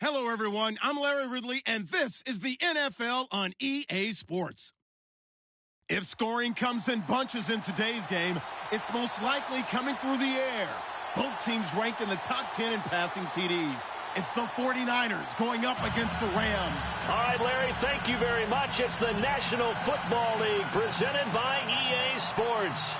Hello, everyone. I'm Larry Ridley, and this is the NFL on EA Sports. If scoring comes in bunches in today's game, it's most likely coming through the air. Both teams ranked in the top 10 in passing TDs. It's the 49ers going up against the Rams. All right, Larry, thank you very much. It's the National Football League presented by EA Sports.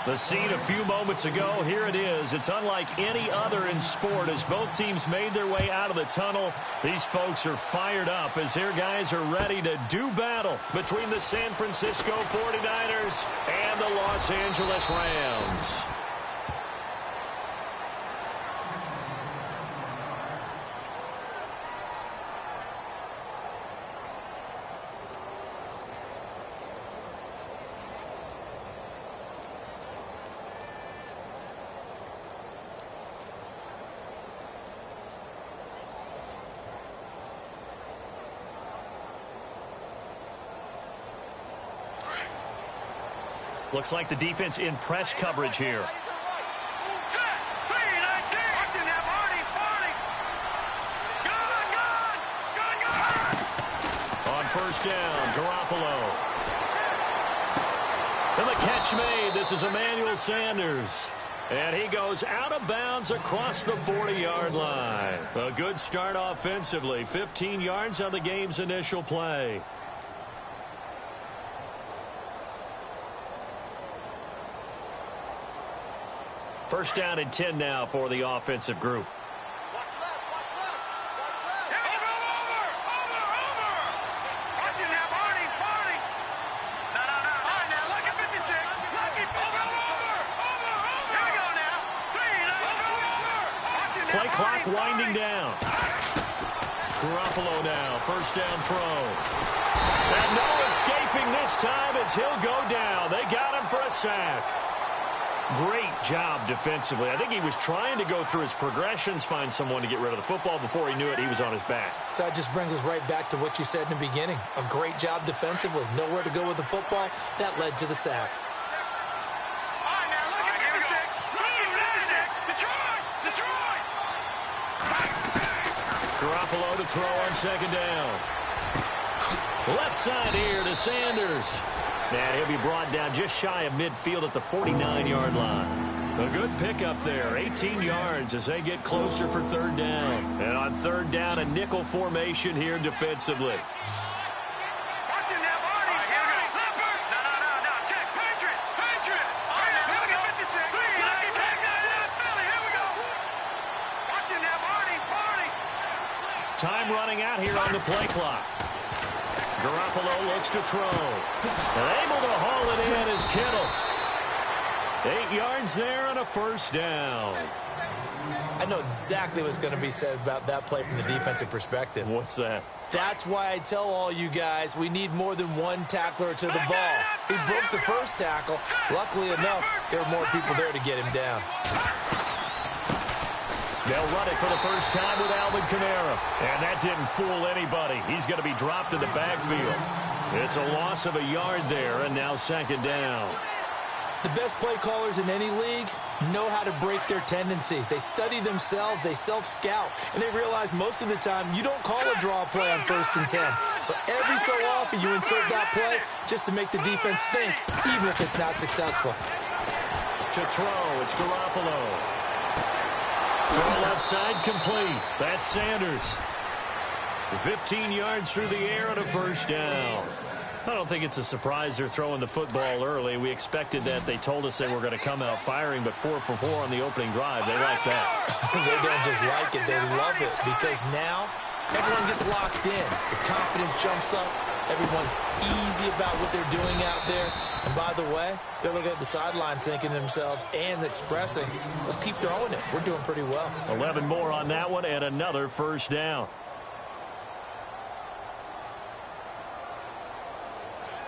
The scene a few moments ago, here it is. It's unlike any other in sport as both teams made their way out of the tunnel. These folks are fired up as their guys are ready to do battle between the San Francisco 49ers and the Los Angeles Rams. Looks like the defense in press coverage here. On first down, Garoppolo. And the catch made. This is Emmanuel Sanders. And he goes out of bounds across the 40-yard line. A good start offensively. 15 yards on the game's initial play. First down and 10 now for the offensive group. Watch left, watch left, watch left. Over. Watching that, Barney. No. All right, now, look at 56. Look at over. Here we go now. 3, 2, over. Play clock winding down. Garoppolo now, first down throw. And no escaping this time as he'll go down. They got him for a sack. Great job defensively. I think he was trying to go through his progressions, find someone to get rid of the football. Before he knew it, he was on his back. So that just brings us right back to what you said in the beginning. A great job defensively. Nowhere to go with the football. That led to the sack. All right, now, look at 56. Detroit. Garoppolo to throw on second down. Left side here to Sanders. And he'll be brought down just shy of midfield at the 49-yard line. A good pickup there, 18 yards as they get closer for third down. And on third down, a nickel formation here defensively. Watching that, Barney. Here we go. No. Check. Patriot. All right, now, look at 56. Here we go. Watching that, Barney. Time running out here on the play clock. Garoppolo looks to throw. And able to haul it in is Kittle. 8 yards there and a first down. I know exactly what's going to be said about that play from the defensive perspective. What's that? That's why I tell all you guys we need more than one tackler to the ball. He broke the first tackle. Luckily enough, there were more people there to get him down. They'll run it for the first time with Alvin Kamara. And that didn't fool anybody. He's going to be dropped in the backfield. It's a loss of a yard there, and now second down. The best play callers in any league know how to break their tendencies. They study themselves, they self-scout, and they realize most of the time you don't call a draw play on 1st and 10. So every so often you insert that play just to make the defense think, even if it's not successful. To throw, it's Garoppolo. Throw left side complete. That's Sanders. 15 yards through the air and a first down. I don't think it's a surprise they're throwing the football early. We expected that. They told us they were going to come out firing, but 4 for 4 on the opening drive. They like that. They don't just like it, they love it, because now everyone gets locked in. The confidence jumps up. Everyone's easy about what they're doing out there. And by the way, they're looking at the sideline thinking to themselves and expressing, let's keep throwing it. We're doing pretty well. 11 more on that one and another first down.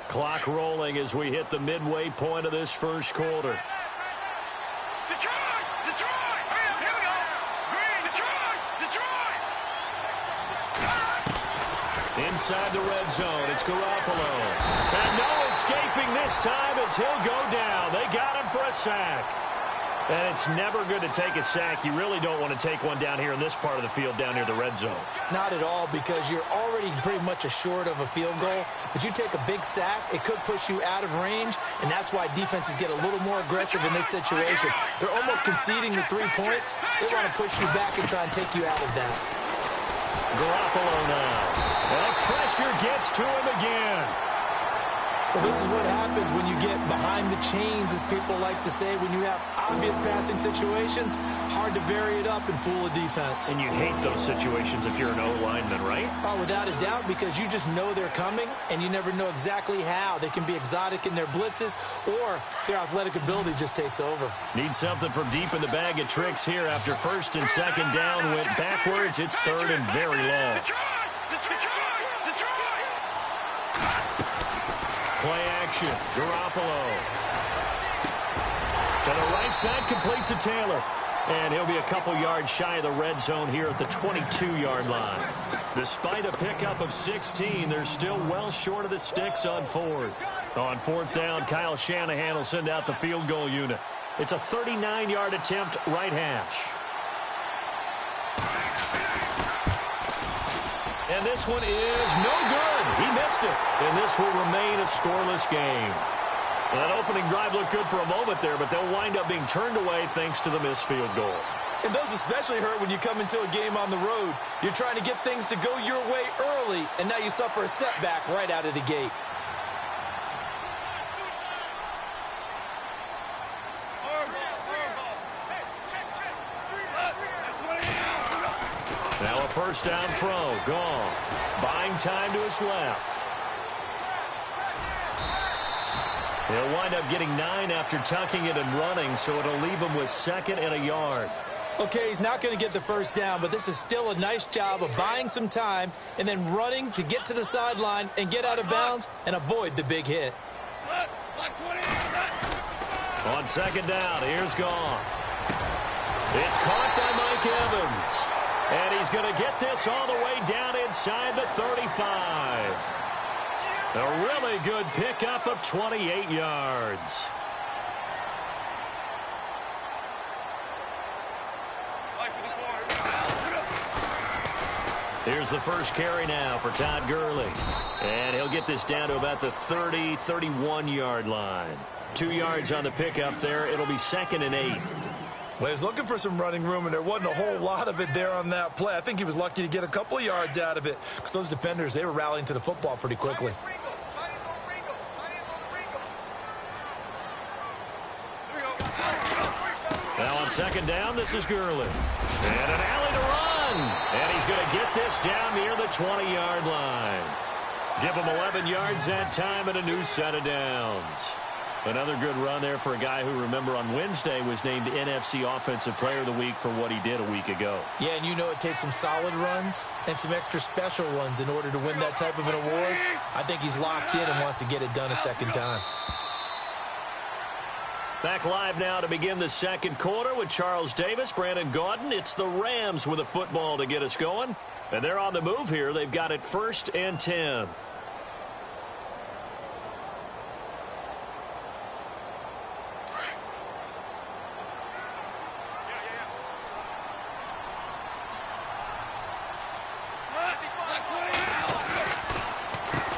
Clock rolling as we hit the midway point of this first quarter. Detroit! Here we go. Green, Detroit! Inside the red zone, it's Garoppolo. And no escaping this time as he'll go down. They got him for a sack. And it's never good to take a sack. You really don't want to take one down here in this part of the field, down near the red zone. Not at all, because you're already pretty much assured of a field goal. But you take a big sack, it could push you out of range, and that's why defenses get a little more aggressive in this situation. They're almost conceding the 3 points. They want to push you back and try and take you out of that. Garoppolo now. And pressure gets to him again. Well, this is what happens when you get behind the chains, as people like to say. When you have obvious passing situations, hard to vary it up and fool a defense. And you hate those situations if you're an O-lineman, right? Oh, without a doubt, because you just know they're coming, and you never know exactly how. They can be exotic in their blitzes, or their athletic ability just takes over. Need something from deep in the bag of tricks here after first and second down went backwards. It's third and very long. Play action. Garoppolo. To the right side, complete to Taylor. And he'll be a couple yards shy of the red zone here at the 22-yard line. Despite a pickup of 16, they're still well short of the sticks on fourth. On fourth down, Kyle Shanahan will send out the field goal unit. It's a 39-yard attempt, right hash. And this one is no good. He missed it. And this will remain a scoreless game. That opening drive looked good for a moment there, but they'll wind up being turned away thanks to the missed field goal. And those especially hurt when you come into a game on the road. You're trying to get things to go your way early, and now you suffer a setback right out of the gate. Now a first down throw. Gone. Buying time to his left. He'll wind up getting 9 after tucking it and running, so it'll leave him with second and a yard. Okay, he's not going to get the first down, but this is still a nice job of buying some time and then running to get to the sideline and get out of bounds and avoid the big hit. On second down, here's Goff. It's caught by Mike Evans. And he's going to get this all the way down inside the 35. A really good pickup of 28 yards. Here's the first carry now for Todd Gurley. And he'll get this down to about the 30-31-yard line. 2 yards on the pickup there. It'll be second and 8. Well, he's looking for some running room, and there wasn't a whole lot of it there on that play. I think he was lucky to get a couple of yards out of it because those defenders, they were rallying to the football pretty quickly. Now on second down, this is Gurley. And an alley to run. And he's going to get this down near the 20-yard line. Give him 11 yards that time and a new set of downs. Another good run there for a guy who, remember, on Wednesday was named NFC Offensive Player of the Week for what he did a week ago. Yeah, and you know it takes some solid runs and some extra special ones in order to win that type of an award. I think he's locked in and wants to get it done a second time. Back live now to begin the second quarter with Charles Davis, Brandon Gaudin. It's the Rams with a football to get us going. And they're on the move here. They've got it 1st and 10.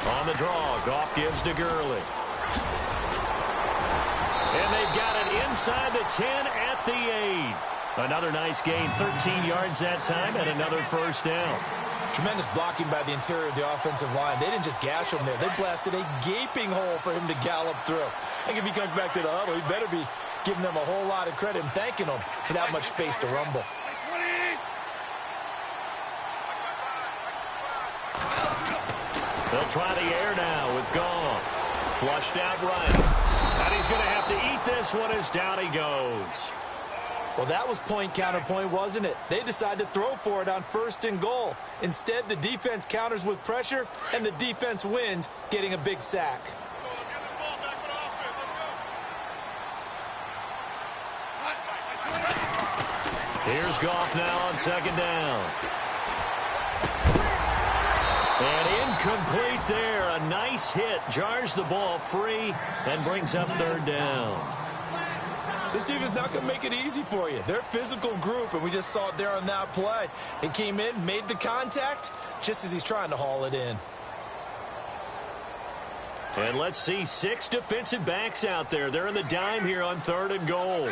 On the draw, Goff gives to Gurley. And they've got it inside the 10 at the 8. Another nice gain, 13 yards that time, and another first down. Tremendous blocking by the interior of the offensive line. They didn't just gash him there. They blasted a gaping hole for him to gallop through. I think if he comes back to the huddle, he better be giving them a whole lot of credit and thanking them for that much space to rumble. They'll try the air now with Goff. Flushed out right. And he's going to have to eat this one as down he goes. Well, that was point counterpoint, wasn't it? They decided to throw for it on 1st and goal. Instead, the defense counters with pressure, and the defense wins, getting a big sack. Here's Goff now on second down. And incomplete there. A nice hit. Jars the ball free and brings up 3rd down. This team is not going to make it easy for you. They're a physical group, and we just saw it there on that play. He came in, made the contact, just as he's trying to haul it in. And let's see 6 defensive backs out there. They're in the dime here on 3rd and goal.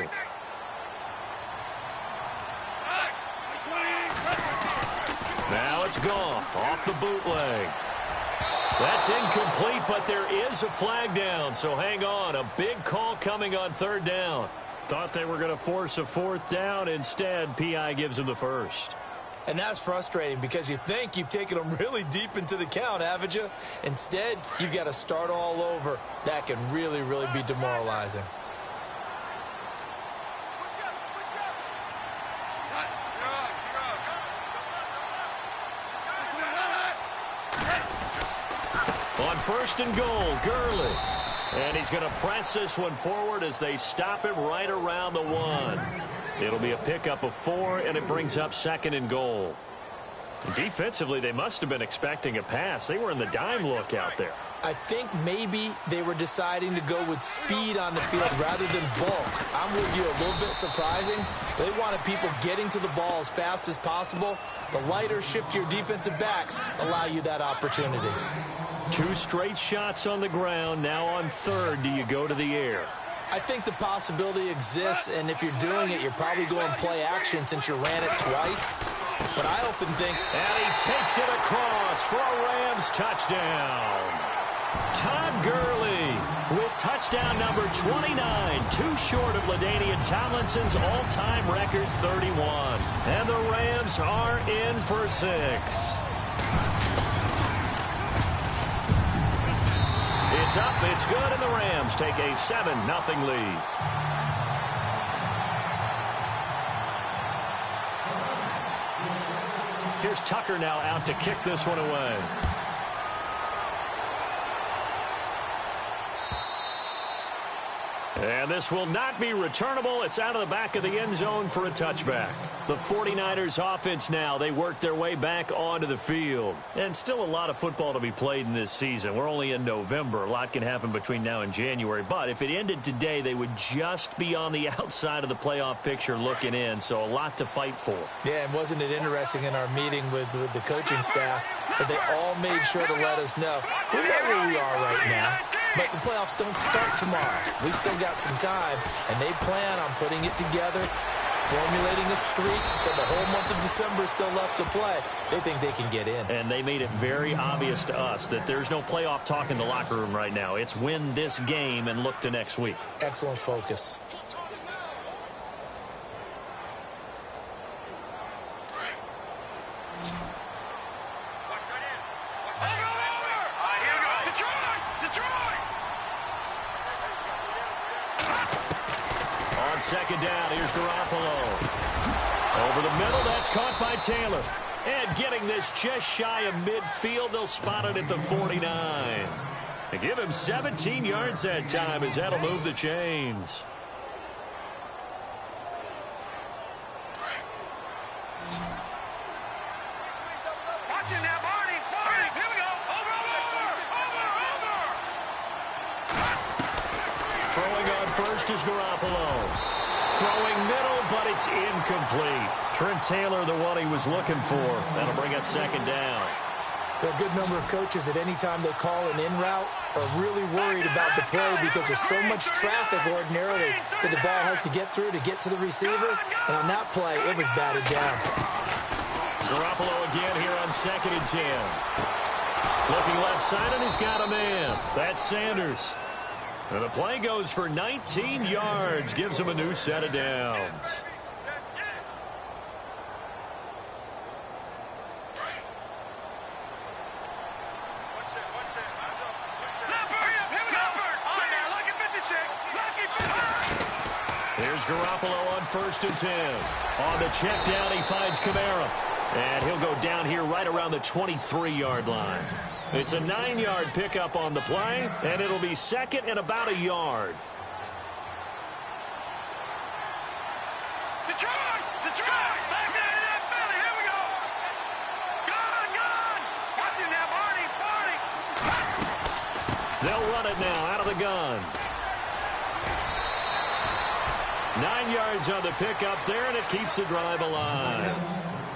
Now it's Goff off the bootleg. That's incomplete, but there is a flag down, so hang on. A big call coming on 3rd down. Thought they were going to force a 4th down. Instead, P.I. gives them the first. And that's frustrating because you think you've taken them really deep into the count, haven't you? Instead, you've got to start all over. That can really, really be demoralizing. On 1st and goal, Gurley. And he's going to press this one forward as they stop him right around the 1. It'll be a pickup of 4, and it brings up 2nd and goal. Defensively, they must have been expecting a pass. They were in the dime look out there. I think maybe they were deciding to go with speed on the field rather than bulk. I'm with you, a little bit surprising. They wanted people getting to the ball as fast as possible. The lighter, shiftier defensive backs allow you that opportunity. 2 straight shots on the ground. Now on 3rd, do you go to the air? I think the possibility exists, and if you're doing it, you're probably going play action since you ran it twice. But I often think... And he takes it across for a Rams touchdown. Todd Gurley with touchdown number 29, 2 short of LaDainian Tomlinson's all-time record 31. And the Rams are in for 6. It's up, it's good, and the Rams take a 7-0 lead. Here's Tucker now out to kick this one away. And this will not be returnable. It's out of the back of the end zone for a touchback. The 49ers offense now, they work their way back onto the field. And still a lot of football to be played in this season. We're only in November. A lot can happen between now and January. But if it ended today, they would just be on the outside of the playoff picture looking in. So a lot to fight for. Yeah, and wasn't it interesting in our meeting with the coaching staff that they all made sure to let us know. We know where we are right now. But the playoffs don't start tomorrow. We still got some time, and they plan on putting it together, formulating a streak. Got the whole month of December still left to play. They think they can get in. And they made it very obvious to us that there's no playoff talk in the locker room right now. It's win this game and look to next week. Excellent focus. Second down, here's Garoppolo. Over the middle, that's caught by Taylor. And getting this just shy of midfield, they'll spot it at the 49. They give him 17 yards that time as that'll move the chains. Watching that, Barney. Here we go. Over. Throwing on first is Garoppolo. Throwing middle, but it's incomplete. Trent Taylor, the one he was looking for. That'll bring up second down. There are a good number of coaches that any time they call an in route are really worried about the play because there's so much traffic ordinarily that the ball has to get through to get to the receiver. And on that play, it was batted down. Garoppolo again here on 2nd and 10. Looking left side, and he's got a man. That's Sanders. And the play goes for 19 yards, gives him a new set of downs. Here's Garoppolo on 1st and 10. On the check down, he finds Kamara. And he'll go down here right around the 23-yard line. It's a 9-yard pickup on the play, and it'll be second and about a yard. Detroit! Back there in that belly. Here we go. Gun! Watching that, Barney. They'll run it now out of the gun. 9 yards on the pickup there, and it keeps the drive alive.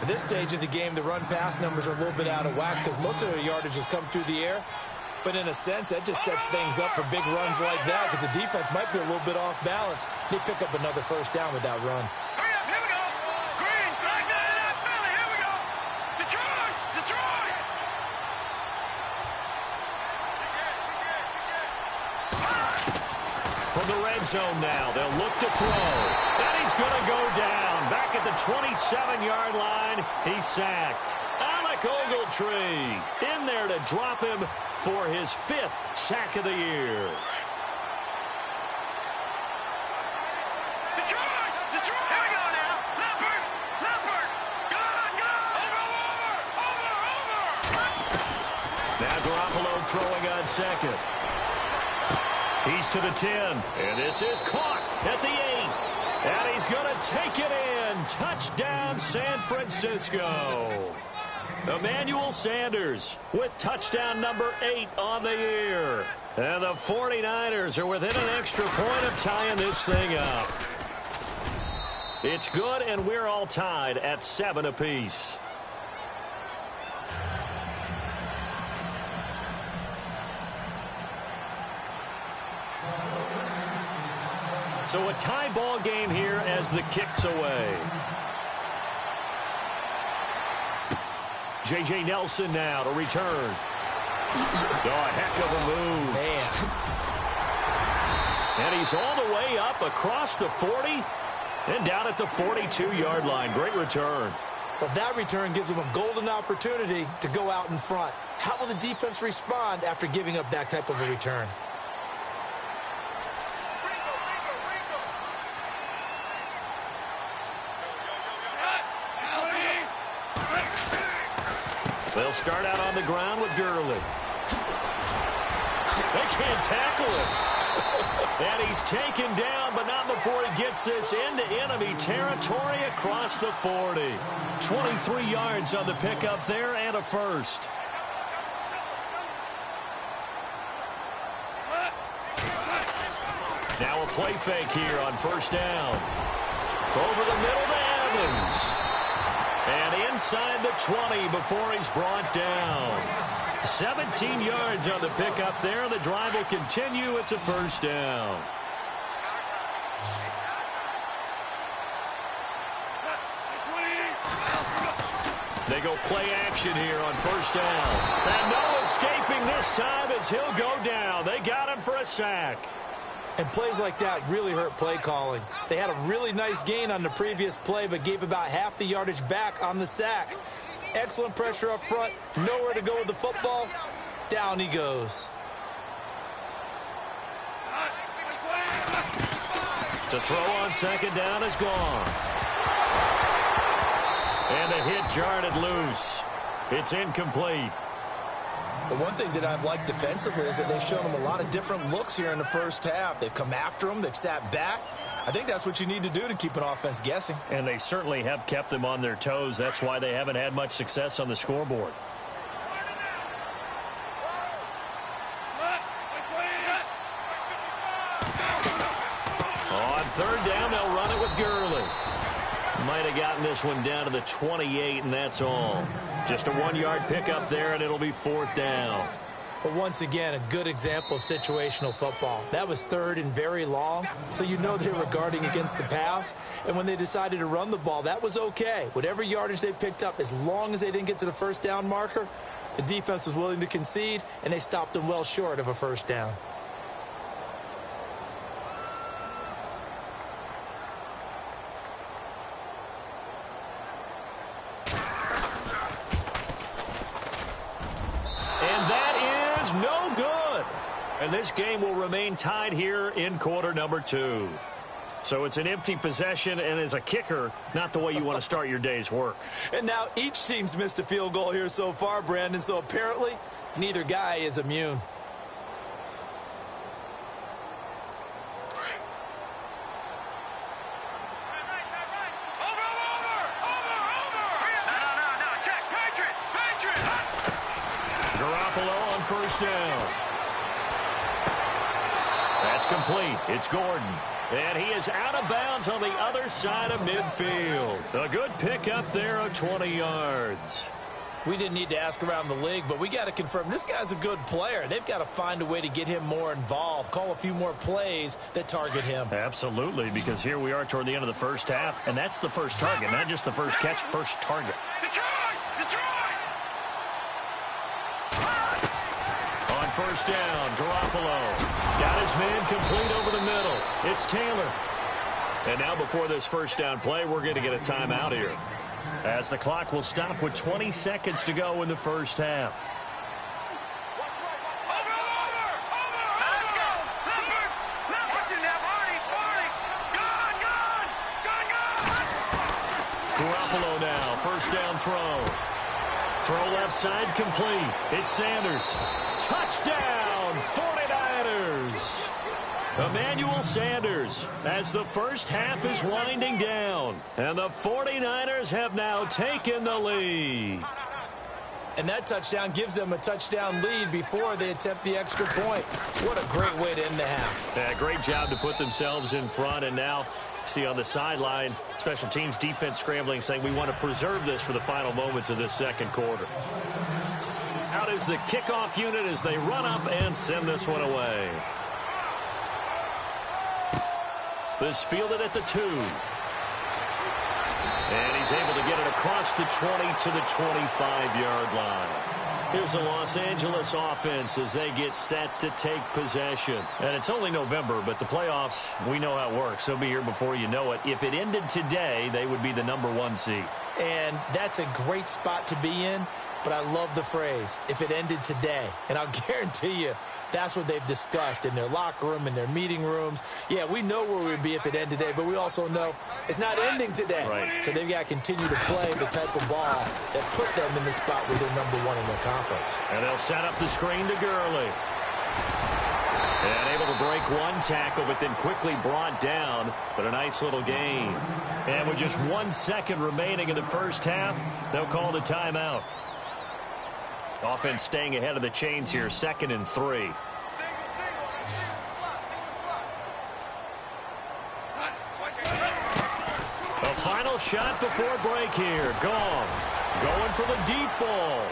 At this stage of the game, the run-pass numbers are a little bit out of whack because most of their yardage has come through the air. But in a sense, that just sets things up for big runs like that because the defense might be a little bit off balance. They pick up another first down with that run. Hurry up, here we go. Green, flag down in that Philly, here we go. Detroit, Detroit. From the red zone now, they'll look to throw. And he's going to go down. Back at the 27-yard line, he's sacked. Alec Ogletree in there to drop him for his 5th sack of the year. Detroit, Detroit. Here we go now. Leopard, Leopard. Go, over. Now Garoppolo throwing on second. He's to the 10, and this is caught at the 8. And he's going to take it in. Touchdown, San Francisco. Emmanuel Sanders with touchdown number 8 on the year. And the 49ers are within an extra point of tying this thing up. It's good, and we're all tied at 7 apiece. So a tie ball game here as the kick's away. J.J. Nelson now to return. Oh, a heck of a move. Man. And he's all the way up across the 40 and down at the 42-yard line. Great return. But that return gives them a golden opportunity to go out in front. How will the defense respond after giving up that type of a return? They'll start out on the ground with Gurley. They can't tackle him. And he's taken down, but not before he gets this into enemy territory across the 40. 23 yards on the pickup there and a first. Now a play fake here on first down. Over the middle to Evans. And inside the 20 before he's brought down. 17 yards on the pickup there. The drive will continue. It's a first down. They go play action here on first down. And no escaping this time as he'll go down. They got him for a sack. And plays like that really hurt play calling. They had a really nice gain on the previous play, but gave about half the yardage back on the sack. Excellent pressure up front. Nowhere to go with the football. Down he goes. To throw on second down is gone. And the hit jarred it loose. It's incomplete. The one thing that I've liked defensively is that they've shown them a lot of different looks here in the first half. They've come after them. They've sat back. I think that's what you need to do to keep an offense guessing. And they certainly have kept them on their toes. That's why they haven't had much success on the scoreboard. On third down, they'll run it with Gurley. Might have gotten this one down to the 28, and that's all. Just a 1-yard pickup there, and it'll be fourth down. But once again, a good example of situational football. That was third and very long, so you know they were guarding against the pass. And when they decided to run the ball, that was okay. Whatever yardage they picked up, as long as they didn't get to the first down marker, the defense was willing to concede, and they stopped them well short of a first down. No good. And this game will remain tied here in quarter number 2. So it's an empty possession, and as a kicker, not the way you want to start your day's work. And now each team's missed a field goal here so far, Brandon, so apparently neither guy is immune. First down. That's complete. It's Gordon. And he is out of bounds on the other side of midfield. A good pickup there of 20 yards. We didn't need to ask around the league, but we got to confirm this guy's a good player. They've got to find a way to get him more involved, call a few more plays that target him. Absolutely, because here we are toward the end of the first half, and that's the first target, not just the first catch, first target. On first down, Garoppolo got his man complete over the middle. It's Taylor. And now before this first down play, we're going to get a timeout here, as the clock will stop with 20 seconds to go in the first half. Garoppolo now, first down throw. Throw left side complete. It's Sanders. Touchdown, 49ers. Emmanuel Sanders as the first half is winding down. And the 49ers have now taken the lead. And that touchdown gives them a touchdown lead before they attempt the extra point. What a great way to end the half. Yeah, great job to put themselves in front. And now, see on the sideline, special teams defense scrambling, saying we want to preserve this for the final moments of this second quarter. Out is the kickoff unit as they run up and send this one away. This fielded at the 2. And he's able to get it across the 20 to the 25-yard line. Here's the Los Angeles offense as they get set to take possession. And it's only November, but the playoffs, we know how it works. They'll be here before you know it. If it ended today, they would be the #1 seed. And that's a great spot to be in, but I love the phrase, if it ended today. And I'll guarantee you, that's what they've discussed in their locker room, in their meeting rooms. Yeah, we know where we'd be if it ended today, but we also know it's not ending today. Right. So they've got to continue to play the type of ball that put them in the spot where they're #1 in their conference. And they'll set up the screen to Gurley. And able to break one tackle, but then quickly brought down. But a nice little gain. And with just 1 second remaining in the first half, they'll call the timeout. Offense staying ahead of the chains here, 2nd and 3. A final shot before break here. Goff going for the deep ball.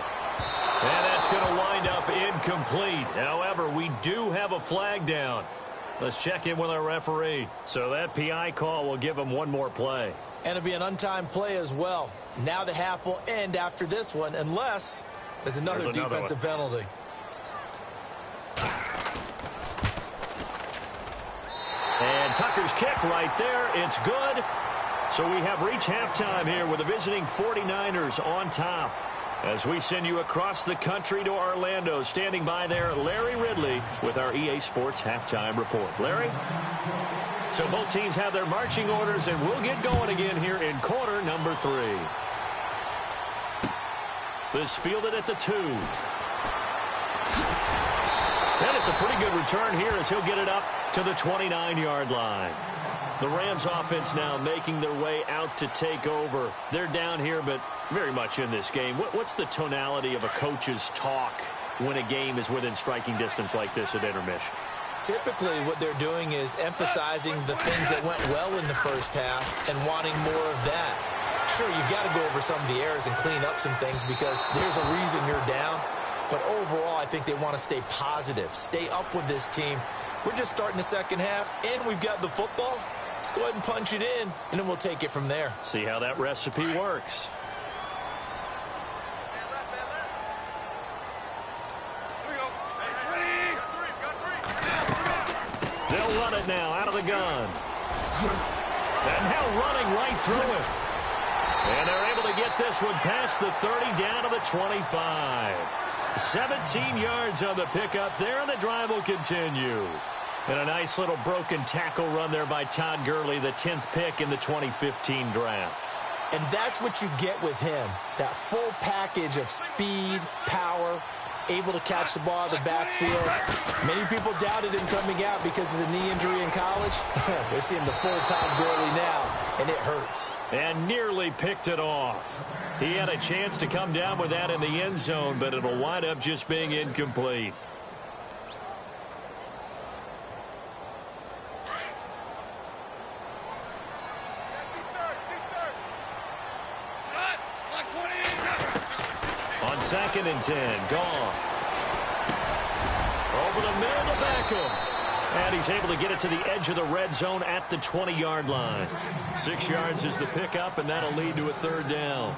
And that's going to wind up incomplete. However, we do have a flag down. Let's check in with our referee. So that PI call will give him one more play. And it'll be an untimed play as well. Now the half will end after this one, unless there's another defensive penalty. And Tucker's kick right there. It's good. So we have reached halftime here with the visiting 49ers on top. As we send you across the country to Orlando, standing by there, Larry Ridley with our EA Sports Halftime Report. Larry? So both teams have their marching orders, and we'll get going again here in quarter number 3. This fielded at the 2. And it's a pretty good return here as he'll get it up to the 29-yard line. The Rams offense now making their way out to take over. They're down here, but very much in this game. What's the tonality of a coach's talk when a game is within striking distance like this at intermission? Typically, what they're doing is emphasizing the things that went well in the first half and wanting more of that. Sure, you've got to go over some of the errors and clean up some things because there's a reason you're down. But overall, I think they want to stay positive, stay up with this team. We're just starting the second half, and we've got the football. Let's go ahead and punch it in, and then we'll take it from there. See how that recipe works. They'll run it now out of the gun. And now running right through it. And they're able to get this one past the 30 down to the 25. 17 yards on the pickup there, and the drive will continue. And a nice little broken tackle run there by Todd Gurley, the 10th pick in the 2015 draft. And that's what you get with him, that full package of speed, power, able to catch the ball out of the backfield. Many people doubted him coming out because of the knee injury in college. They're seeing the full Todd Gurley now, and it hurts. And nearly picked it off. He had a chance to come down with that in the end zone, but it'll wind up just being incomplete. On 2nd and 10, Goff. Over the middle to Beckham. And he's able to get it to the edge of the red zone at the 20-yard line. 6 yards is the pickup, and that'll lead to a 3rd down.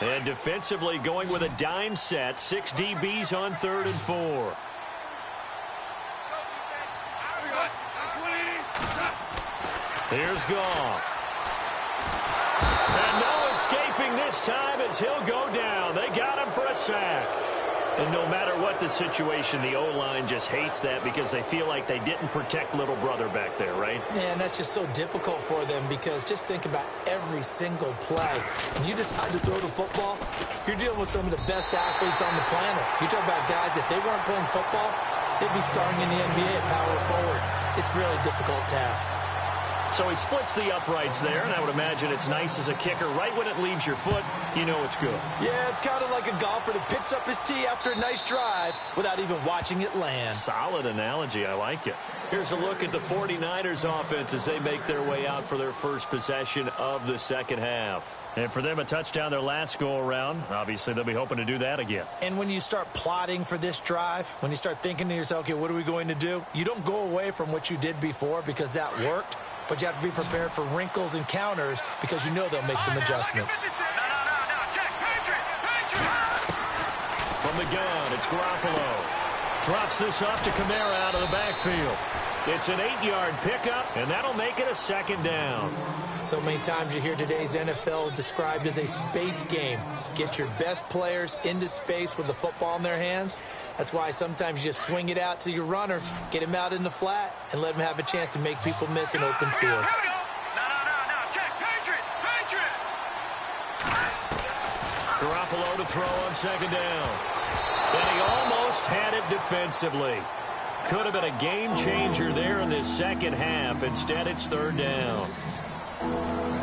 And defensively going with a dime set. 6 DBs on 3rd and 4. Here's Goff. And no escaping this time as he'll go down. They got him for a sack. And no matter what the situation, the O-line just hates that because they feel like they didn't protect little brother back there, right? Yeah, and that's just so difficult for them because just think about every single play. When you decide to throw the football, you're dealing with some of the best athletes on the planet. You talk about guys, if they weren't playing football, they'd be starting in the NBA at power forward. It's a really difficult task. So he splits the uprights there, and I would imagine it's nice as a kicker. Right when it leaves your foot, you know it's good. Yeah, it's kind of like a golfer that picks up his tee after a nice drive without even watching it land. Solid analogy. I like it. Here's a look at the 49ers offense as they make their way out for their first possession of the second half. And for them, a touchdown their last go-around. Obviously, they'll be hoping to do that again. And when you start plotting for this drive, when you start thinking to yourself, okay, what are we going to do? You don't go away from what you did before because that worked. But you have to be prepared for wrinkles and counters because you know they'll make some adjustments. From the gun, it's Garoppolo. Drops this off to Kamara out of the backfield. It's an 8-yard pickup, and that'll make it a 2nd down. So many times you hear today's NFL described as a space game. Get your best players into space with the football in their hands. That's why sometimes you just swing it out to your runner, get him out in the flat, and let him have a chance to make people miss an open field. Garoppolo to throw on 2nd down. And he almost had it defensively. Could have been a game changer there in this second half. Instead, it's 3rd down.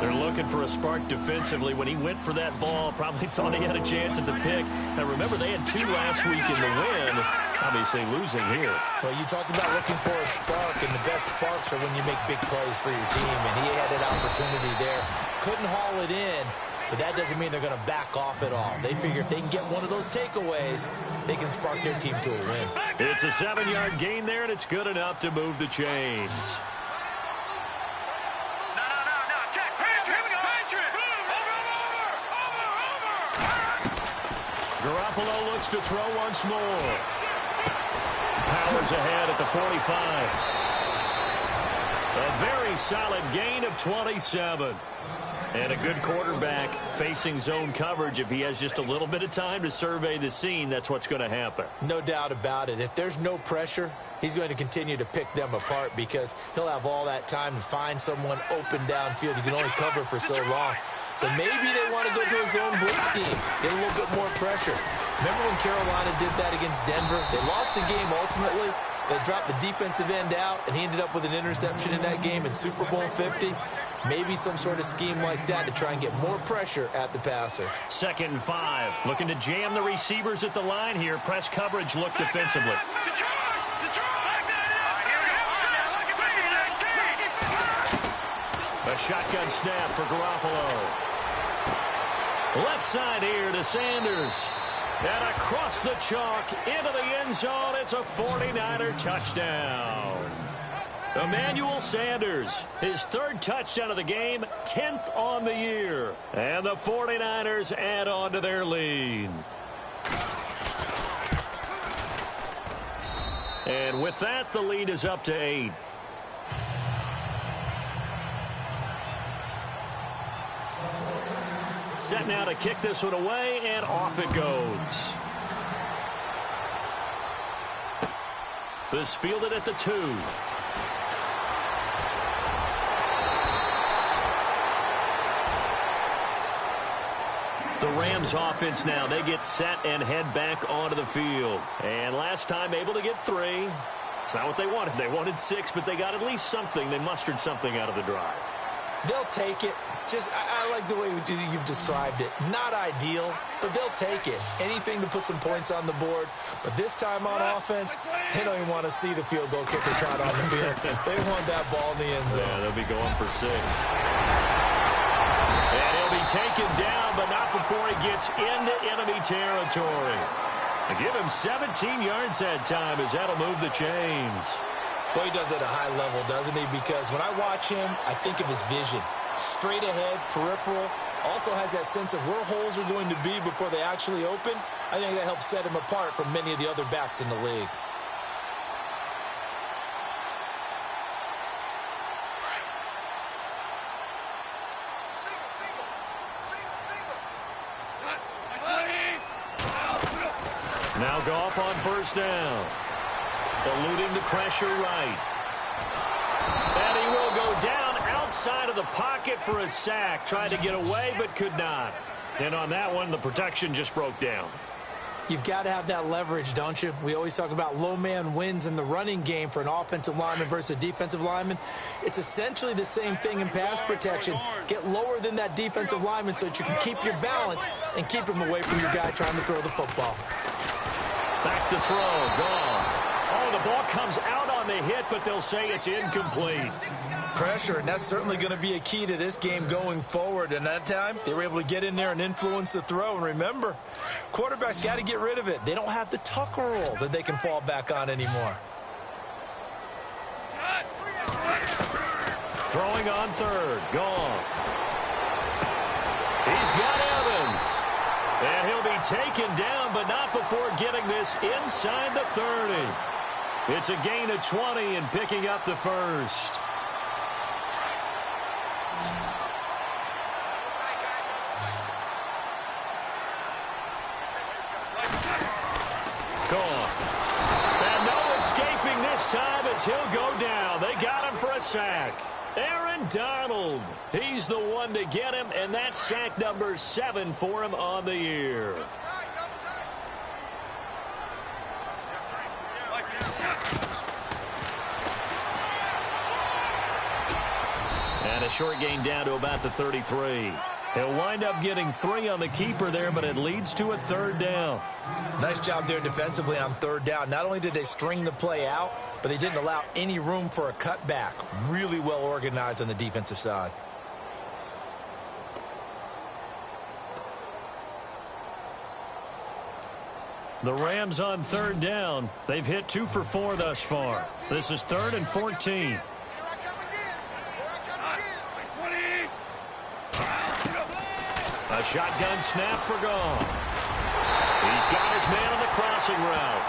They're looking for a spark defensively. When he went for that ball, probably thought he had a chance at the pick. Now, remember, they had 2 last week in the win. Obviously losing here. Well, you talked about looking for a spark, and the best sparks are when you make big plays for your team, and he had an opportunity there. Couldn't haul it in, but that doesn't mean they're going to back off at all. They figure if they can get one of those takeaways, they can spark their team to a win. It's a 7-yard gain there, and it's good enough to move the chains. Garoppolo looks to throw once more. Powers ahead at the 45. A very solid gain of 27. And a good quarterback facing zone coverage. If he has just a little bit of time to survey the scene, that's what's going to happen. No doubt about it. If there's no pressure, he's going to continue to pick them apart because he'll have all that time to find someone open downfield. You can only cover for so long. So maybe they want to go to a zone blitz scheme, get a little bit more pressure. Remember when Carolina did that against Denver? They lost the game ultimately. They dropped the defensive end out, and he ended up with an interception in that game in Super Bowl 50. Maybe some sort of scheme like that to try and get more pressure at the passer. 2nd and 5. Looking to jam the receivers at the line here. Press coverage look defensively. A shotgun snap for Garoppolo. Left side here to Sanders. And across the chalk into the end zone. It's a 49er touchdown. Emmanuel Sanders, his 3rd touchdown of the game, 10th on the year. And the 49ers add on to their lead. And with that, the lead is up to 8. Set now to kick this one away, and off it goes. This fielded at the 2. The Rams offense now, they get set and head back onto the field. And last time able to get 3. It's not what they wanted. They wanted 6, but they got at least something. They mustered something out of the drive. They'll take it. I like the way you've described it. Not ideal, but they'll take it. Anything to put some points on the board. But this time on offense, they don't even want to see the field goal kicker trot on the field. They want that ball in the end zone. Yeah, they'll be going for 6. taken down, but not before he gets into enemy territory. They give him 17 yards that time as that'll move the chains. Boy, he does it at a high level, doesn't he? Because when I watch him, I think of his vision. Straight ahead, peripheral, also has that sense of where holes are going to be before they actually open. I think that helps set him apart from many of the other backs in the league. Now Goff on first down. Eluding the pressure right. And he will go down outside of the pocket for a sack. Tried to get away but could not. And on that one, the protection just broke down. You've got to have that leverage, don't you? We always talk about low man wins in the running game for an offensive lineman versus a defensive lineman. It's essentially the same thing in pass protection. Get lower than that defensive lineman so that you can keep your balance and keep him away from your guy trying to throw the football. Back to throw. Gone. Oh, the ball comes out on the hit, but they'll say it's incomplete. Pressure, and that's certainly going to be a key to this game going forward. And that time, they were able to get in there and influence the throw. And remember, quarterbacks got to get rid of it. They don't have the tuck rule that they can fall back on anymore. Throwing on third. Gone. He's got Evans. And he'll be taken down, but not before getting this inside the 30. It's a gain of 20 and picking up the first. Gone. And no escaping this time as he'll go down. They got him for a sack. Aaron Donald. He's the one to get him, and that's sack number 7 for him on the year. And a short gain down to about the 33. He'll wind up getting 3 on the keeper there, but it leads to a third down. Nice job there defensively on third down. Not only did they string the play out, but they didn't allow any room for a cutback. Really well organized on the defensive side. The Rams on third down. They've hit 2 for 4 thus far. This is 3rd and 14. A shotgun snap for Goff. He's got his man on the crossing route.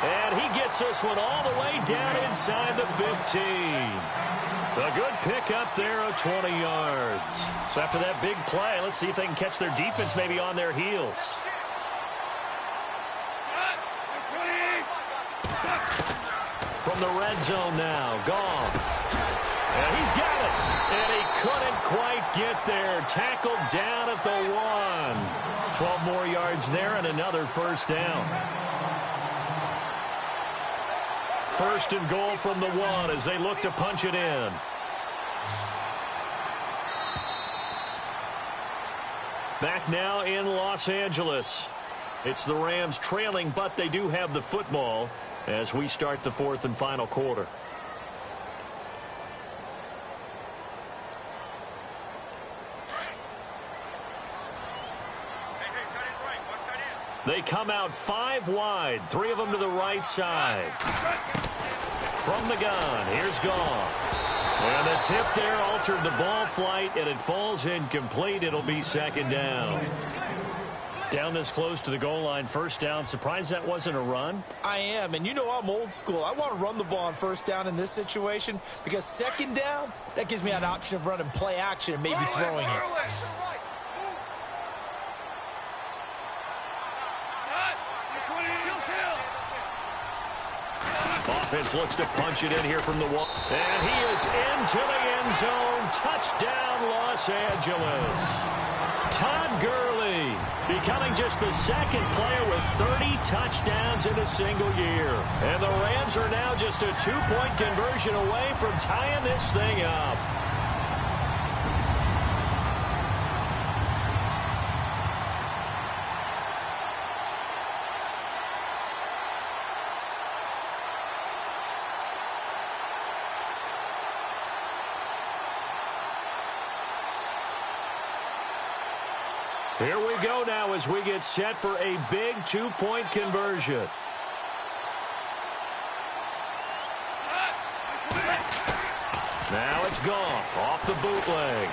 And he gets this one all the way down inside the 15. A good pickup there of 20 yards. So after that big play, let's see if they can catch their defense maybe on their heels. From the red zone now, Goff. And he's got it. And he couldn't quite get there. Tackled down at the 1. 12 more yards there and another first down. First and goal from the 1 as they look to punch it in. Back now in Los Angeles. It's the Rams trailing, but they do have the football as we start the 4th and final quarter. They come out 5 wide, 3 of them to the right side. From the gun, here's Goff. And the tip there altered the ball flight, and it falls incomplete. It'll be 2nd down. Down this close to the goal line, first down. Surprised that wasn't a run? I am, and you know I'm old school. I want to run the ball on first down in this situation because 2nd down, that gives me an option of running play action and maybe throwing it. Offense looks to punch it in here from the 1. And he is into the end zone. Touchdown, Los Angeles. Todd Gurley becoming just the 2nd player with 30 touchdowns in a single year. And the Rams are now just a 2-point conversion away from tying this thing up. Here we go now as we get set for a big two-point conversion. Now it's Goff off the bootleg.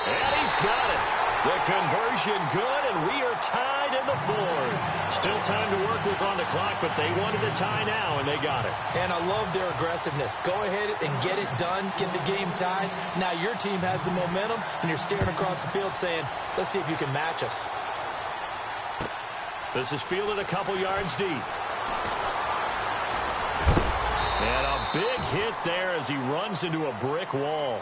And he's got it. The conversion good, and we are tied in the fourth. Still time to work with on the clock, but they wanted a tie now, and they got it. And I love their aggressiveness. Go ahead and get it done, get the game tied. Now your team has the momentum, and you're staring across the field saying, let's see if you can match us. This is fielded a couple yards deep. And a big hit there as he runs into a brick wall.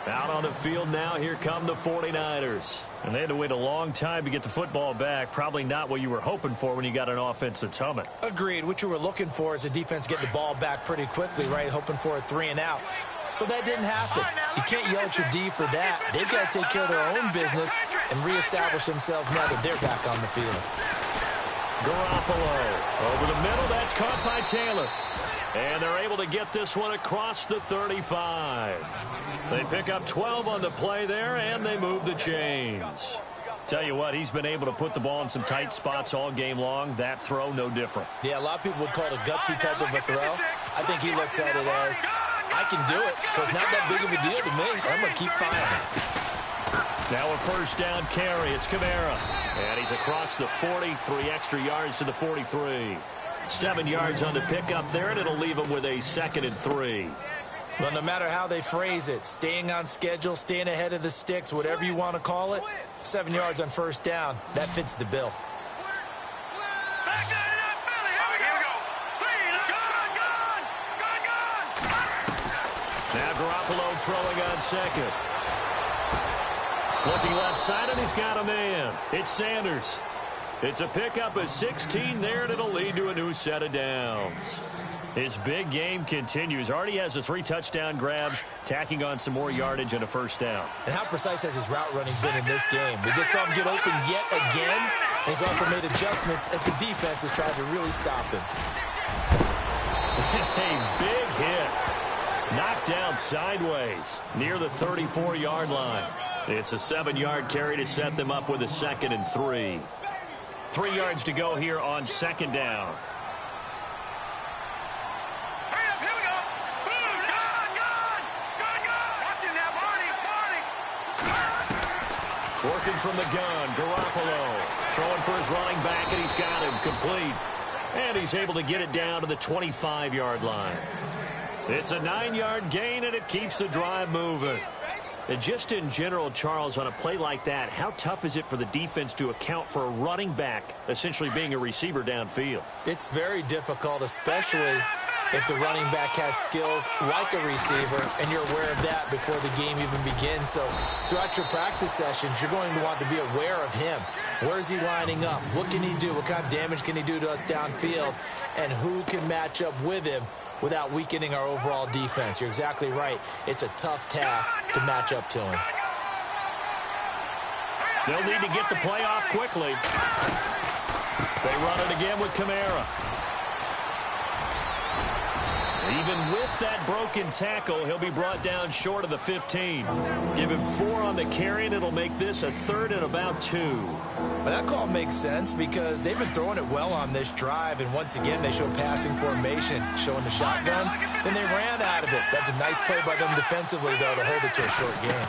Out on the field now, here come the 49ers. And they had to wait a long time to get the football back. Probably not what you were hoping for when you got an offense that's humming. Agreed. What you were looking for is a defense getting the ball back pretty quickly, right? Hoping for a 3-and-out. So that didn't happen. You can't yell at your D for that. They've got to take care of their own business and reestablish themselves now that they're back on the field. Garoppolo over the middle. That's caught by Taylor. And they're able to get this one across the 35. They pick up 12 on the play there, and they move the chains. Tell you what, he's been able to put the ball in some tight spots all game long. That throw, no different. Yeah, a lot of people would call it a gutsy type of a throw. I think he looks at it as, I can do it, so it's not that big of a deal to me. I'm going to keep firing. Now a first down carry. It's Kamara. And he's across the 40, 3 extra yards to the 43. 7 yards on the pickup there, and it'll leave him with a 2nd and 3. Well, no matter how they phrase it, staying on schedule, staying ahead of the sticks, whatever you want to call it, 7 yards on first down, that fits the bill. Now Garoppolo throwing on second. Looking left side, and he's got a man. It's Sanders. It's a pickup of 16 there, and it'll lead to a new set of downs. His big game continues. Already has the 3 touchdown grabs, tacking on some more yardage and a first down. And how precise has his route running been in this game? We just saw him get open yet again, and he's also made adjustments as the defense has tried to really stop him. A big hit. Knocked down sideways near the 34-yard line. It's a 7-yard carry to set them up with a 2nd and 3. 3 yards to go here on 2nd down. Working from the gun, Garoppolo throwing for his running back, and he's got him complete. And he's able to get it down to the 25-yard line. It's a 9-yard gain, and it keeps the drive moving. And just in general, Charles, on a play like that, how tough is it for the defense to account for a running back essentially being a receiver downfield? It's very difficult, especially if the running back has skills like a receiver, and you're aware of that before the game even begins. So throughout your practice sessions, you're going to want to be aware of him. Where is he lining up? What can he do? What kind of damage can he do to us downfield? And who can match up with him without weakening our overall defense? You're exactly right. It's a tough task to match up to him. They'll need to get the play off quickly. They run it again with Kamara. Even with that broken tackle, he'll be brought down short of the 15. Give him 4 on the carry, and it'll make this a 3rd and about 2. Well, that call makes sense because they've been throwing it well on this drive, and once again, they show passing formation, showing the shotgun. Then they ran out of it. That's a nice play by them defensively, though, to hold it to a short game.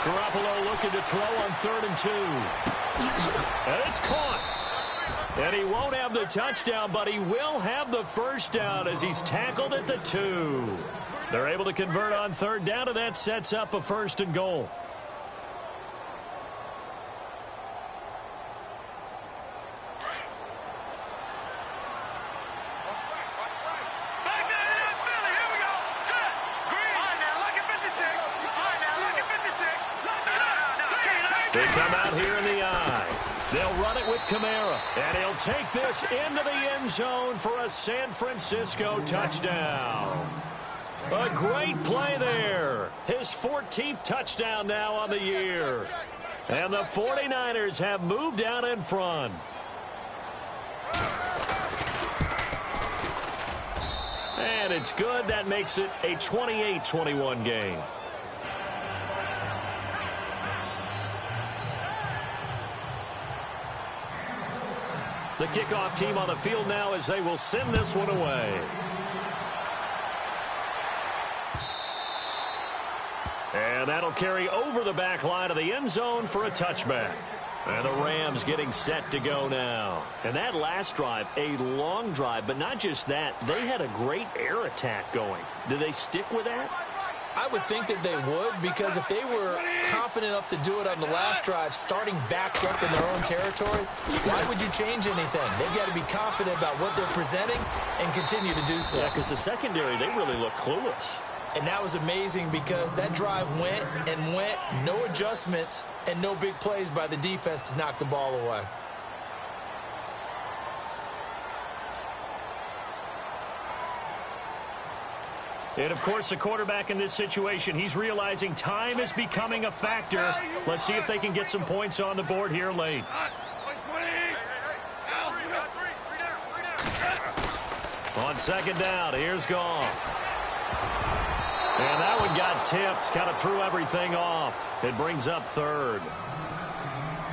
Garoppolo looking to throw on 3rd and 2. And it's caught. And he won't have the touchdown, but he will have the first down as he's tackled at the 2. They're able to convert on 3rd down, and that sets up a 1st and goal. They come out here in the eye. They'll run it with Kamara, and he'll take this into the end zone for a San Francisco touchdown. A great play there. His 14th touchdown now on the year. And the 49ers have moved out in front. And it's good. That makes it a 28-21 game. The kickoff team on the field now as they will send this one away. And that'll carry over the back line of the end zone for a touchback. And the Rams getting set to go now. And that last drive, a long drive, but not just that. They had a great air attack going. Do they stick with that? I would think that they would, because if they were confident enough to do it on the last drive, starting backed up in their own territory, why would you change anything? They've got to be confident about what they're presenting and continue to do so. Yeah, because the secondary, they really look clueless. And that was amazing because that drive went and went, no adjustments and no big plays by the defense to knock the ball away. And, of course, the quarterback in this situation, he's realizing time is becoming a factor. Let's see if they can get some points on the board here late. On second down, here's Goff. And that one got tipped, kind of threw everything off. It brings up third.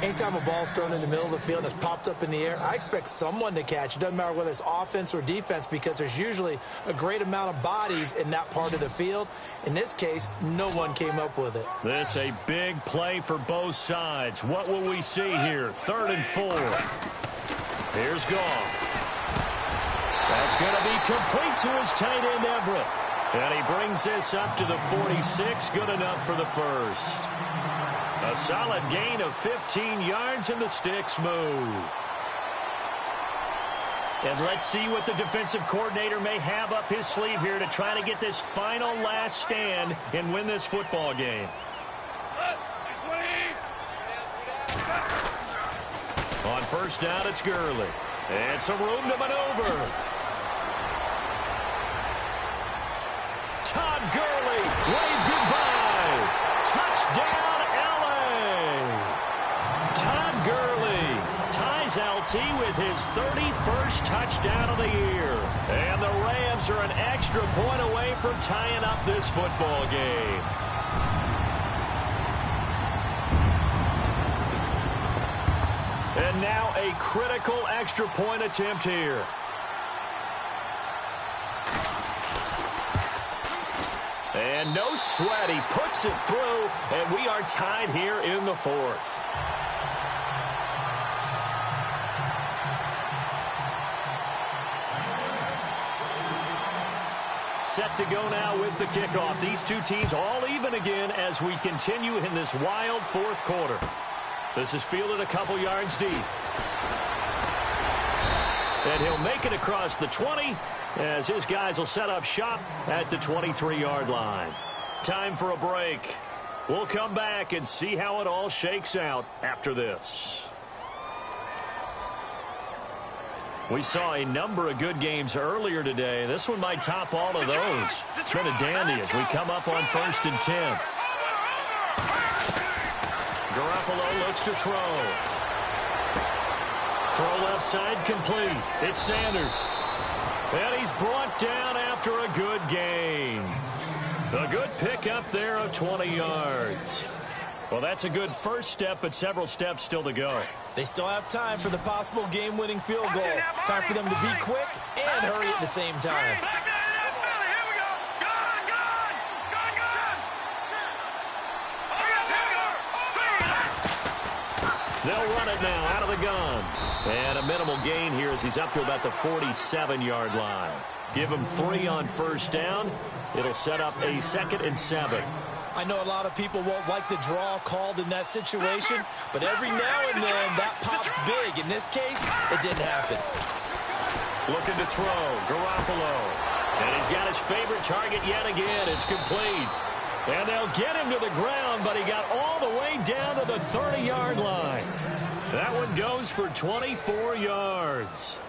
Anytime a ball's thrown in the middle of the field and it's popped up in the air, I expect someone to catch. It doesn't matter whether it's offense or defense, because there's usually a great amount of bodies in that part of the field. In this case, no one came up with it. This a big play for both sides. What will we see here? 3rd and 4. Here's Goff. That's going to be complete to his tight end, Everett. And he brings this up to the 46. Good enough for the first. A solid gain of 15 yards, and the sticks move. And let's see what the defensive coordinator may have up his sleeve here to try to get this final last stand and win this football game. On first down, it's Gurley. And some room to maneuver. Todd Gurley, wave goodbye. Touchdown, L.A. Todd Gurley ties LT with his 31st touchdown of the year. And the Rams are an extra point away from tying up this football game. And now a critical extra point attempt here. And no sweat, he puts it through, and we are tied here in the 4th. Set to go now with the kickoff. These two teams all even again as we continue in this wild 4th quarter. This is fielded a couple yards deep. And he'll make it across the 20 as his guys will set up shop at the 23-yard line. Time for a break. We'll come back and see how it all shakes out after this. We saw a number of good games earlier today. This one might top all of those. It's been a dandy as we come up on 1st and 10. Garoppolo looks to throw. Throw left side complete. It's Sanders. And he's brought down after a good gain. A good pickup there of 20 yards. Well, that's a good first step, but several steps still to go. They still have time for the possible game-winning field goal. Time for them to be quick and hurry at the same time. They'll run it now out of the gun. And a minimal gain here as he's up to about the 47-yard line. Give him 3 on first down. It'll set up a 2nd and 7. I know a lot of people won't like the draw called in that situation, but every now and then that pops big. In this case, it didn't happen. Looking to throw, Garoppolo. And he's got his favorite target yet again. It's complete. And they'll get him to the ground, but he got all the way down to the 30-yard line. That one goes for 24 yards.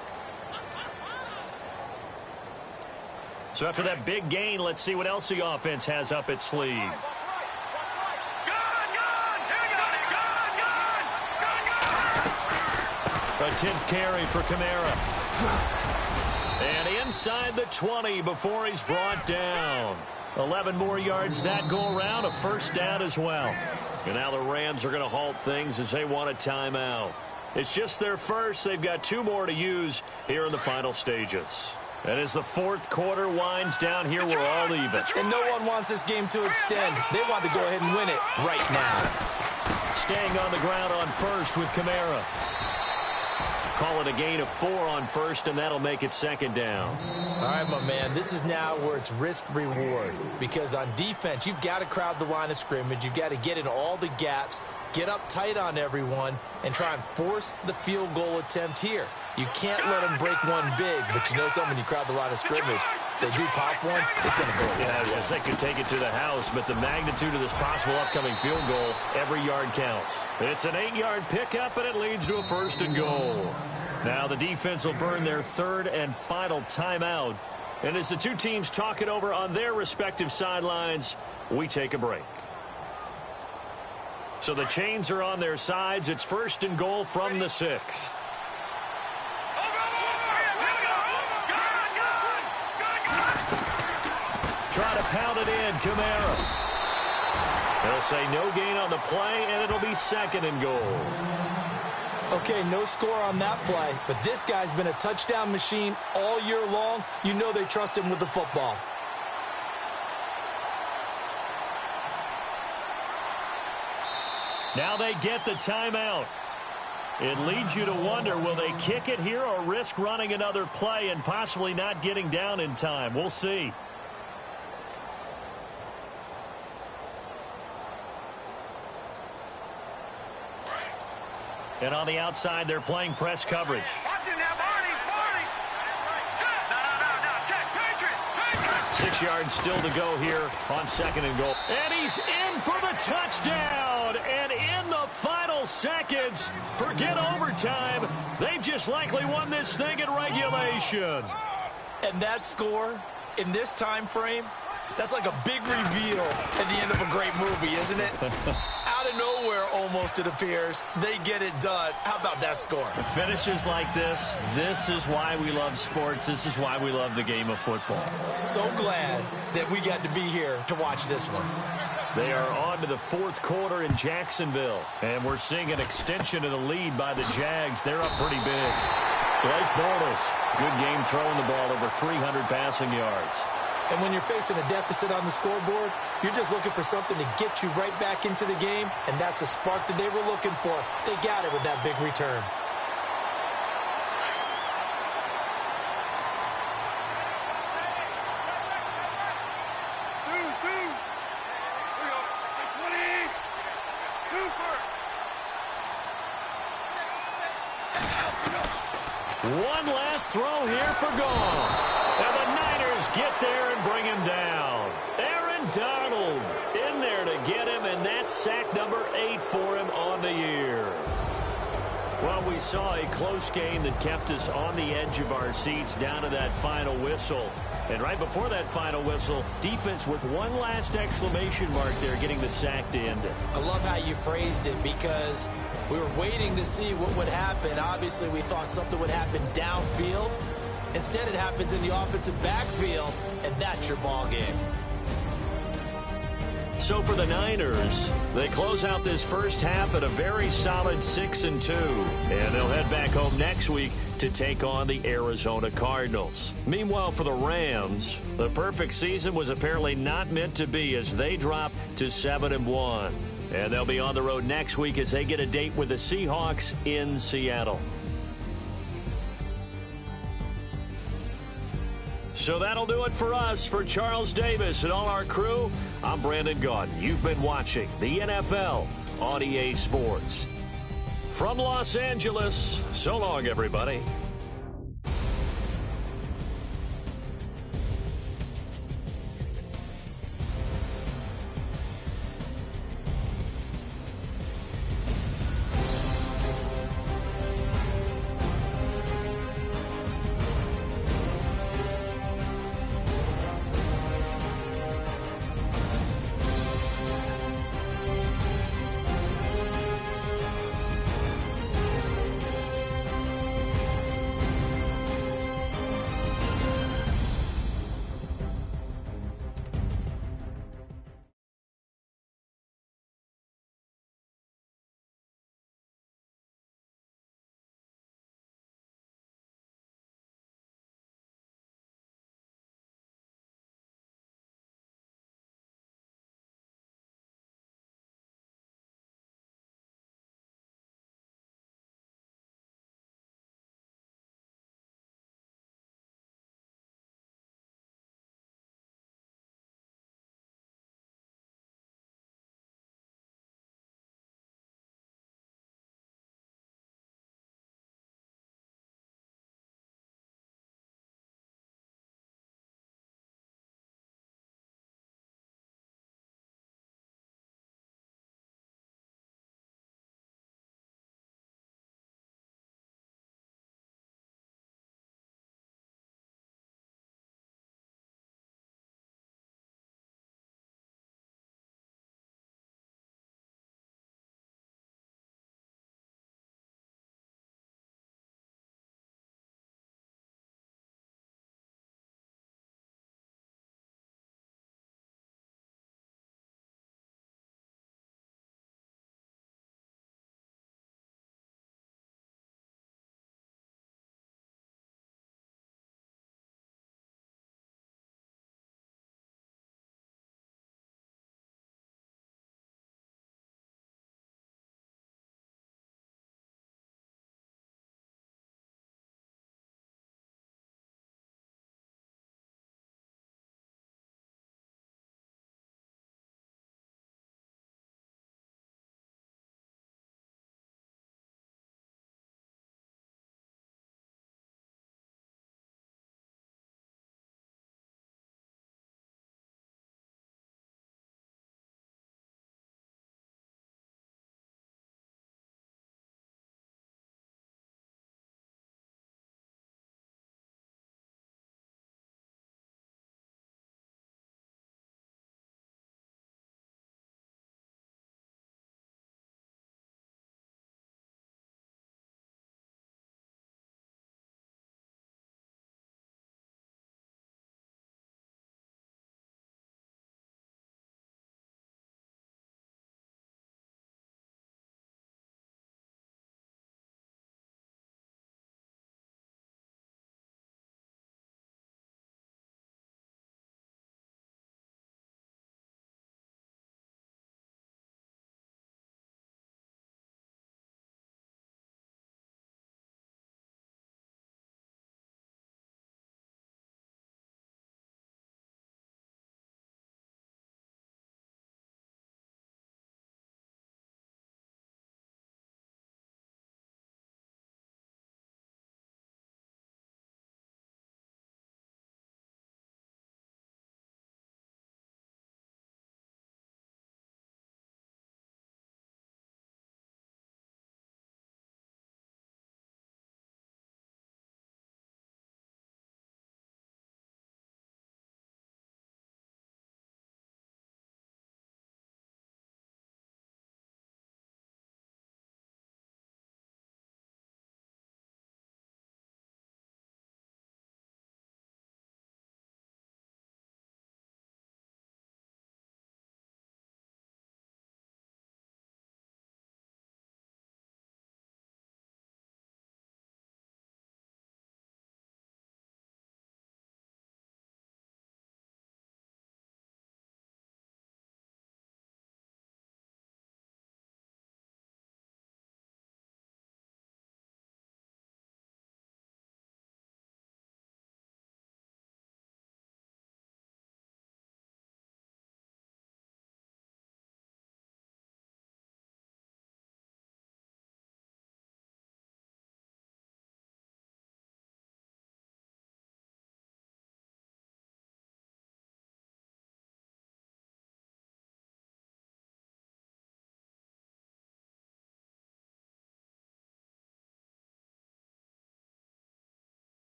So after that big gain, let's see what else the offense has up its sleeve. A 10th carry for Kamara. And inside the 20 before he's brought down. 11 more yards that go around, a first down as well. And now the Rams are going to halt things as they want a timeout. It's just their first. They've got 2 more to use here in the final stages. And as the fourth quarter winds down here, we're all even. And no one wants this game to extend. They want to go ahead and win it right now. Staying on the ground on first with Kamara. Call it a gain of 4 on first, and that'll make it second down. All right, my man, this is now where it's risk-reward. Because on defense, you've got to crowd the line of scrimmage. You've got to get in all the gaps, get up tight on everyone, and try and force the field goal attempt here. You can't let them break one big, but you know something, when you crowd the line of scrimmage, if they do pop one, it's going to go. Yeah, they could take it to the house, but the magnitude of this possible upcoming field goal, every yard counts. It's an 8-yard pickup, and it leads to a first and goal. Now the defense will burn their third and final timeout. And as the two teams talk it over on their respective sidelines, we take a break. So the chains are on their sides. It's first and goal from the 6. Try to pound it in, Kamara. They'll say no gain on the play, and it'll be second and goal. Okay, no score on that play, but this guy's been a touchdown machine all year long. You know they trust him with the football. Now they get the timeout. It leads you to wonder, will they kick it here or risk running another play and possibly not getting down in time? We'll see. And on the outside, they're playing press coverage. Watch it now, Barney. No, check. Patriot. 6 yards still to go here on second and goal. And he's in for the touchdown. And in the final seconds, forget overtime. They've just likely won this thing in regulation. And that score in this time frame, that's like a big reveal at the end of a great movie, isn't it? Out of nowhere, almost, it appears, they get it done. How about that score? Finishes like this is why we love sports. This is why we love the game of football. So glad that we got to be here to watch this one. They are on to the fourth quarter in Jacksonville, and we're seeing an extension of the lead by the Jags. They're up pretty big. Blake Bortles, good game throwing the ball, over 300 passing yards. And when you're facing a deficit on the scoreboard, you're just looking for something to get you right back into the game, and that's the spark that they were looking for. They got it with that big return. One last throw here for Goff. And the Niners get there and bring him down. Aaron Donald in there to get him, and that's sack number 8 for him on the year. Well, we saw a close game that kept us on the edge of our seats down to that final whistle. And right before that final whistle, defense with one last exclamation mark there, getting the sack to end it. I love how you phrased it, because we were waiting to see what would happen. Obviously, we thought something would happen downfield. Instead, it happens in the offensive backfield, and that's your ball game. So for the Niners, they close out this first half at a very solid 6-2. And they'll head back home next week to take on the Arizona Cardinals. Meanwhile, for the Rams, the perfect season was apparently not meant to be, as they drop to 7-1. And they'll be on the road next week as they get a date with the Seahawks in Seattle. So that'll do it for us. For Charles Davis and all our crew, I'm Brandon Gaudin. You've been watching the NFL on EA Sports. From Los Angeles, so long, everybody.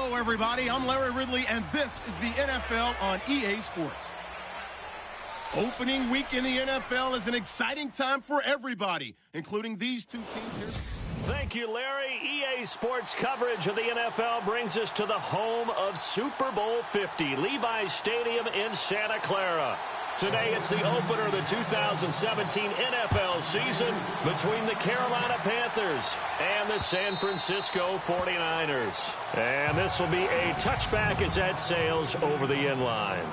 Hello, everybody. I'm Larry Ridley, and this is the NFL on EA Sports. Opening week in the NFL is an exciting time for everybody, including these two teams here. Thank you, Larry. EA Sports coverage of the NFL brings us to the home of Super Bowl 50, Levi's Stadium in Santa Clara. Today, it's the opener of the 2017 NFL season between the Carolina Panthers and the San Francisco 49ers. And this will be a touchback as that sails over the end line.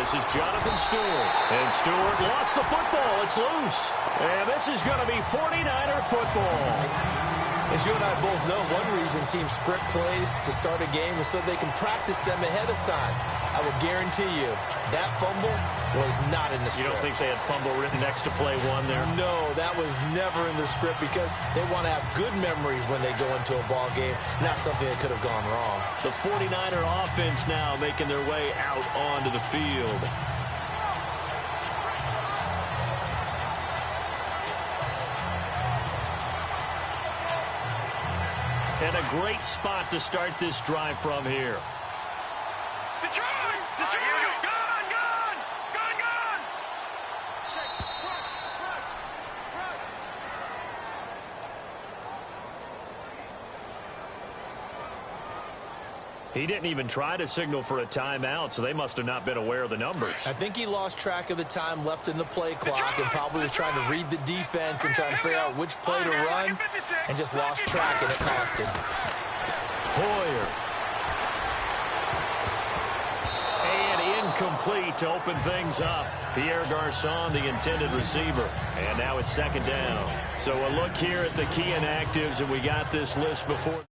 This is Jonathan Stewart. And Stewart lost the football. It's loose. And this is going to be 49er football. As you and I both know, one reason teams script plays to start a game is so they can practice them ahead of time. I will guarantee you that fumble was not in the script. You don't think they had fumble written next to play one there? No, that was never in the script because they want to have good memories when they go into a ball game, not something that could have gone wrong. The 49er offense now making their way out onto the field. And a great spot to start this drive from here. Detroit! Detroit! Gone! Gone! Gone! Gone! He didn't even try to signal for a timeout, so they must have not been aware of the numbers. I think he lost track of the time left in the play clock and probably was trying to read the defense and trying to figure out which play to run and just lost track, and it cost him. Hoyer. And incomplete to open things up. Pierre Garçon, the intended receiver. And now it's second down. So a look here at the key inactives, and we got this list before.